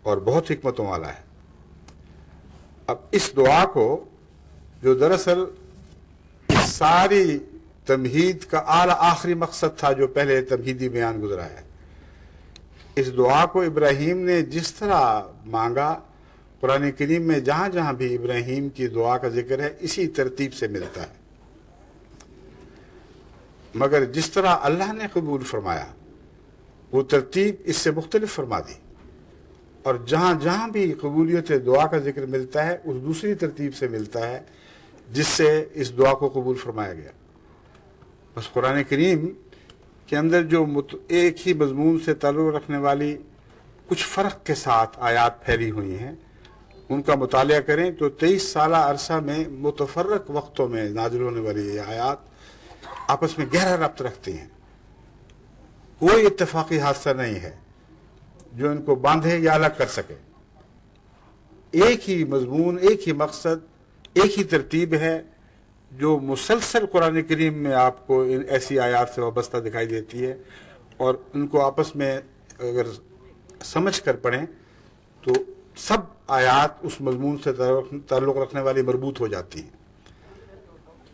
اور بہت حکمتوں والا ہے۔ اب اس دعا کو جو دراصل اس ساری تمہید کا اعلیٰ آخری مقصد تھا جو پہلے تمہیدی بیان گزرا ہے، اس دعا کو ابراہیم نے جس طرح مانگا، قرآن کریم میں جہاں جہاں بھی ابراہیم کی دعا کا ذکر ہے اسی ترتیب سے ملتا ہے، مگر جس طرح اللہ نے قبول فرمایا وہ ترتیب اس سے مختلف فرما دی، اور جہاں جہاں بھی قبولیت دعا کا ذکر ملتا ہے اس دوسری ترتیب سے ملتا ہے جس سے اس دعا کو قبول فرمایا گیا۔ بس قرآن کریم کے اندر جو ایک ہی مضمون سے تعلق رکھنے والی کچھ فرق کے ساتھ آیات پھیلی ہوئی ہیں، ان کا مطالعہ کریں تو 23 سالہ عرصہ میں متفرق وقتوں میں نازل ہونے والی یہ آیات آپس میں گہرا ربط رکھتی ہیں، کوئی اتفاقی حادثہ نہیں ہے جو ان کو باندھے یا الگ کر سکے، ایک ہی مضمون، ایک ہی مقصد، ایک ہی ترتیب ہے جو مسلسل قرآن کریم میں آپ کو ان ایسی آیات سے وابستہ دکھائی دیتی ہے، اور ان کو آپس میں اگر سمجھ کر پڑھیں تو سب آیات اس مضمون سے تعلق رکھنے والی مربوط ہو جاتی ہیں۔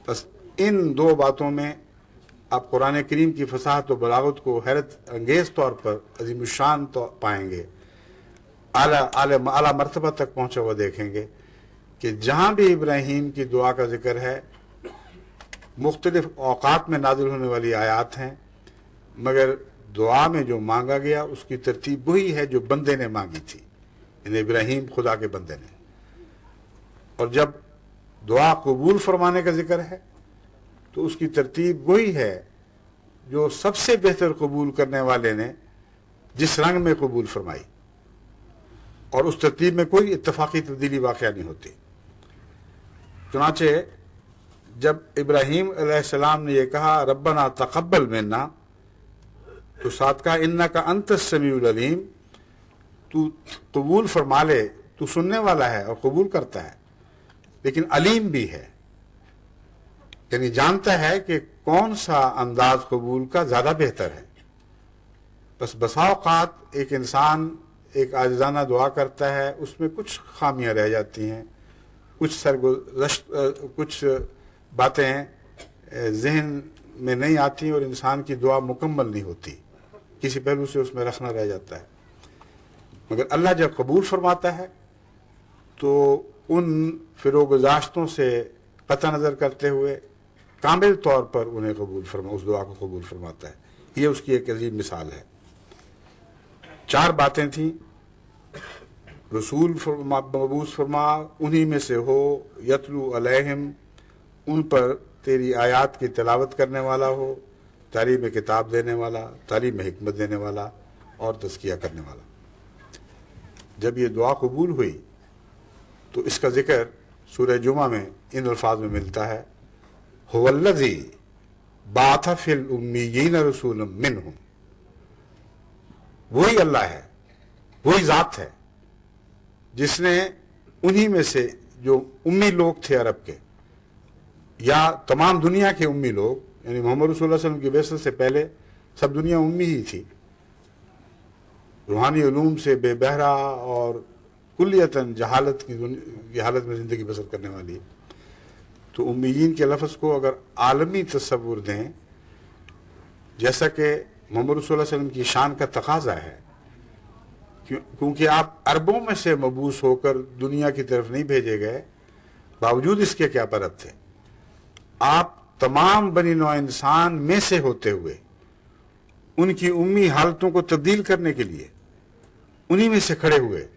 بس ان دو باتوں میں آپ قرآن کریم کی فصاحت و بلاغت کو حیرت انگیز طور پر عظیم الشان تو پائیں گے، اعلیٰ مرتبہ تک پہنچا ہوا دیکھیں گے کہ جہاں بھی ابراہیم کی دعا کا ذکر ہے مختلف اوقات میں نازل ہونے والی آیات ہیں، مگر دعا میں جو مانگا گیا اس کی ترتیب وہی ہے جو بندے نے مانگی تھی، یعنی ابراہیم خدا کے بندے نے، اور جب دعا قبول فرمانے کا ذکر ہے تو اس کی ترتیب وہی ہے جو سب سے بہتر قبول کرنے والے نے جس رنگ میں قبول فرمائی، اور اس ترتیب میں کوئی اتفاقی تبدیلی واقعہ نہیں ہوتی۔ چنانچہ جب ابراہیم علیہ السلام نے یہ کہا ربنا تقبل منا، تو ساتھ کہا انک انت السمیع العلیم، تو قبول فرما لے، تو سننے والا ہے اور قبول کرتا ہے، لیکن علیم بھی ہے، یعنی جانتا ہے کہ کون سا انداز قبول کا زیادہ بہتر ہے۔ بس بسا اوقات ایک انسان ایک عاجزانہ دعا کرتا ہے، اس میں کچھ خامیاں رہ جاتی ہیں، کچھ باتیں ذہن میں نہیں آتی اور انسان کی دعا مکمل نہیں ہوتی، کسی پہلو سے اس میں رکھنا رہ جاتا ہے، مگر اللہ جب قبول فرماتا ہے تو ان فروگزاشتوں سے قطع نظر کرتے ہوئے کامل طور پر انہیں اس دعا کو قبول فرماتا ہے۔ یہ اس کی ایک عظیم مثال ہے۔ 4 باتیں تھیں، رسول مبعوث فرما، انہی میں سے ہو، یتلو علیہم، ان پر تیری آیات کی تلاوت کرنے والا ہو، تعلیم کتاب دینے والا، تعلیم حکمت دینے والا اور تزکیہ کرنے والا۔ جب یہ دعا قبول ہوئی تو اس کا ذکر سورہ جمعہ میں ان الفاظ میں ملتا ہے، هو الذی بعث فی الامیین رسولا منہم، وہی اللہ ہے، وہی ذات ہے جس نے انہی میں سے جو امی لوگ تھے عرب کے یا تمام دنیا کے امی لوگ، یعنی محمد رسول اللہ صلی اللہ علیہ وسلم کی بعثت سے پہلے سب دنیا امی ہی تھی، روحانی علوم سے بے بہرا اور کلیتاً جہالت کی حالت میں زندگی بسر کرنے والی۔ تو امیین کے لفظ کو اگر عالمی تصور دیں، جیسا کہ محمد رسول اللہ علیہ وسلم کی شان کا تقاضا ہے، کیونکہ آپ عربوں میں سے مبعوث ہو کر دنیا کی طرف نہیں بھیجے گئے، باوجود اس کے کیا پرت تھے، آپ تمام بنی نوع انسان میں سے ہوتے ہوئے ان کی امی حالتوں کو تبدیل کرنے کے لیے انہی میں سے کھڑے ہوئے،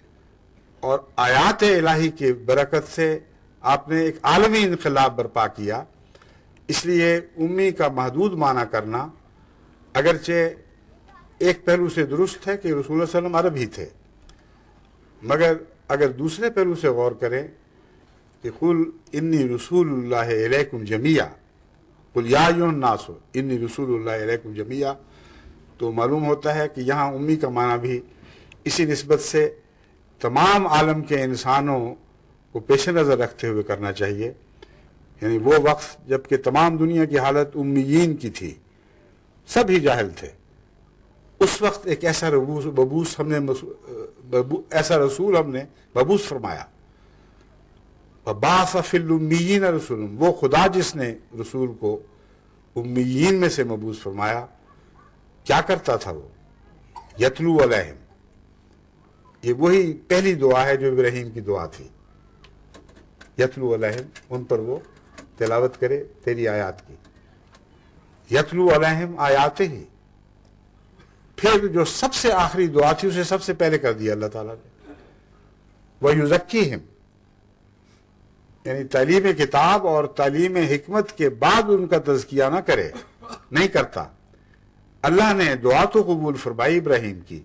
اور آیات الہی کے برکت سے آپ نے ایک عالمی انقلاب برپا کیا۔ اس لیے امی کا محدود معنی کرنا اگرچہ ایک پہلو سے درست ہے کہ رسول اللہ صلی اللہ علیہ وسلم عرب ہی تھے، مگر اگر دوسرے پہلو سے غور کریں کہ قل انی رسول اللہ الیکم جمیعا، قل یا ایھا الناس انی رسول اللہ الیکم جمیعا، تو معلوم ہوتا ہے کہ یہاں امی کا معنی بھی اسی نسبت سے تمام عالم کے انسانوں کو پیش نظر رکھتے ہوئے کرنا چاہیے۔ یعنی وہ وقت جب کہ تمام دنیا کی حالت امیین کی تھی، سب ہی جاہل تھے، اس وقت ایک ایسا رسول ہم نے مبعوث فرمایا، وَبَعَثَ فِي الْأُمِّيِّينَ رَسُولًا، وہ خدا جس نے رسول کو امیین میں سے مبعوث فرمایا، کیا کرتا تھا وہ؟ یتلو علیہم، یہ وہی پہلی دعا ہے جو ابراہیم کی دعا تھی، یتلو علیہم، ان پر وہ تلاوت کرے تیری آیات کی، یتلو علیہم آیات ہی۔ پھر جو سب سے آخری دعا تھی اسے سب سے پہلے کر دیا اللہ تعالیٰ نے، وَيُزَكِّيهِمْ، یعنی تعلیم کتاب اور تعلیم حکمت کے بعد ان کا تزکیہ نہ کرے، نہیں کرتا۔ اللہ نے دعا تو قبول فرمائی ابراہیم کی،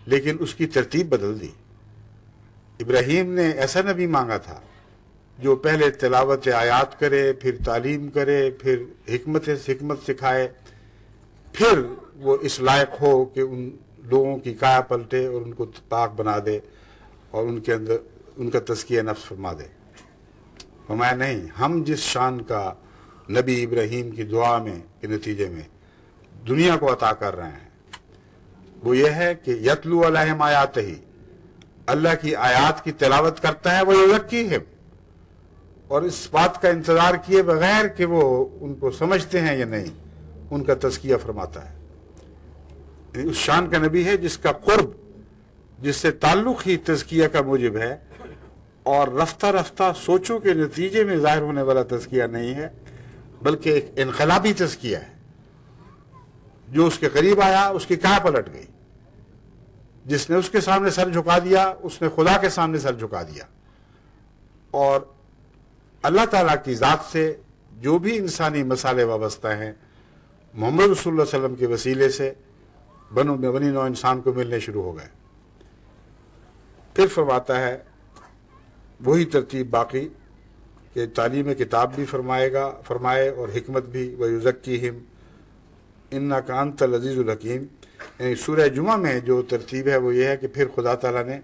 لیکن اس کی ترتیب بدل دی۔ ابراہیم نے ایسا نبی مانگا تھا جو پہلے تلاوت آیات کرے، پھر تعلیم کرے، پھر حکمت سکھائے، پھر وہ اس لائق ہو کہ ان لوگوں کی کایا پلٹے اور ان کو پاک بنا دے اور ان کے اندر ان کا تزکیہ نفس فرما دے۔ فرمایا نہیں، ہم جس شان کا نبی ابراہیم کی دعا میں کے نتیجے میں دنیا کو عطا کر رہے ہیں وہ یہ ہے کہ یتلو علیہم آیات ہی، اللہ کی آیات کی تلاوت کرتا ہے، وہ یزکیہم، اور اس بات کا انتظار کیے بغیر کہ وہ ان کو سمجھتے ہیں یا نہیں، ان کا تزکیہ فرماتا ہے۔ یعنی اس شان کا نبی ہے جس کا قرب، جس سے تعلق ہی تزکیہ کا موجب ہے، اور رفتہ رفتہ سوچوں کے نتیجے میں ظاہر ہونے والا تزکیہ نہیں ہے، بلکہ ایک انقلابی تزکیہ ہے۔ جو اس کے قریب آیا اس کی کایا پلٹ گئی، جس نے اس کے سامنے سر جھکا دیا اس نے خدا کے سامنے سر جھکا دیا، اور اللہ تعالیٰ کی ذات سے جو بھی انسانی مسائل وابستہ ہیں محمد رسول اللہ علیہ وسلم کے وسیلے سے بنی نوع انسان کو ملنے شروع ہو گئے۔ پھر فرماتا ہے وہی ترتیب باقی کہ تعلیم کتاب بھی فرمائے اور حکمت بھی، وَيُزَكِّيهِمْ إِنَّكَ أَنْتَ الْعَزِيزُ الْحَكِيمُ۔ یعنی سورہ جمعہ میں جو ترتیب ہے وہ یہ ہے کہ پھر خدا تعالیٰ نے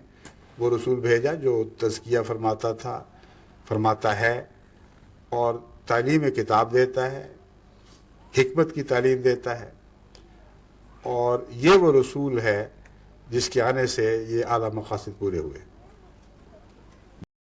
وہ رسول بھیجا جو تزکیہ فرماتا ہے اور تعلیم کتاب دیتا ہے، حکمت کی تعلیم دیتا ہے، اور یہ وہ رسول ہے جس کے آنے سے یہ اعلیٰ مقاصد پورے ہوئے۔